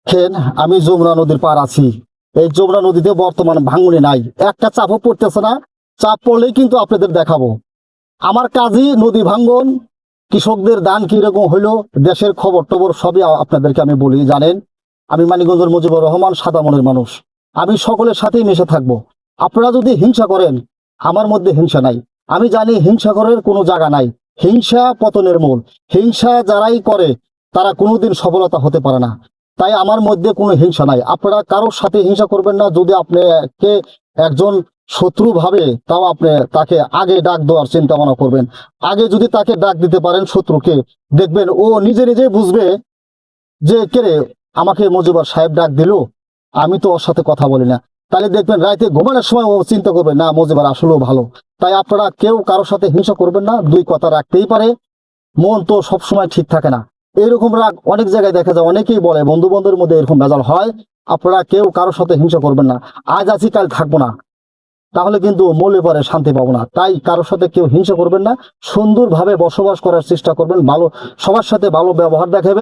দেখেন, আমি যমুনা নদীর পার আছি। এই যমুনা নদীতে বর্তমান ভাঙনে নাই, একটা চাপও পড়তেছে না। চাপ পড়লেই কিন্তু আপনাদের দেখাবো। আমার কাজই নদী ভাঙ্গন, কৃষকদের দান কিরকম হইলো, দেশের খবর টবর সবই আপনাদেরকে আমি বলি। জানেন, আমি মানিকগঞ্জের মুজিবুর রহমান, সাদা মনের মানুষ। আমি সকলের সাথেই মিশে থাকবো। আপনারা যদি হিংসা করেন, আমার মধ্যে হিংসা নাই। আমি জানি হিংসা করার কোনো জায়গা নাই। হিংসা পতনের মূল। হিংসা যারাই করে তারা কোনোদিন সফলতা হতে পারে না। তাই আমার মধ্যে কোনো হিংসা নাই। আপনারা কারোর সাথে হিংসা করবেন না। যদি আপনাকে একজন শত্রু ভাবে, তাও আপনি তাকে আগে ডাক দেওয়ার চিন্তা ভাবনা করবেন। আগে যদি তাকে ডাক দিতে পারেন শত্রুকে, দেখবেন ও নিজে নিজেই বুঝবে যে কে রে, আমাকে মজিবর সাহেব ডাক দিল, আমি তো ওর সাথে কথা বলি না। তাহলে দেখবেন রাতে ঘুমানোর সময় ও চিন্তা করবে, না মজিবর আসলেও ভালো। তাই আপনারা কেউ কারোর সাথে হিংসা করবেন না। দুই কথা রাখতেই পারে, মন তো সবসময় ঠিক থাকে না। এরকম রাগ অনেক জায়গায় দেখা যায়, অনেকেই বলে বন্ধু বান্ধবের মধ্যে এরকম ভেজাল হয়। আপনারা কেউ কারোর সাথে হিংসা করবেন না। আজ আছি কাল থাকবো না, তাহলে কিন্তু মরলে পরে শান্তি পাবো না। তাই কারোর সাথে কেউ হিংসা করবেন না। সুন্দরভাবে বসবাস করার চেষ্টা করবেন, ভালো সবার সাথে ভালো ব্যবহার দেখাবেন।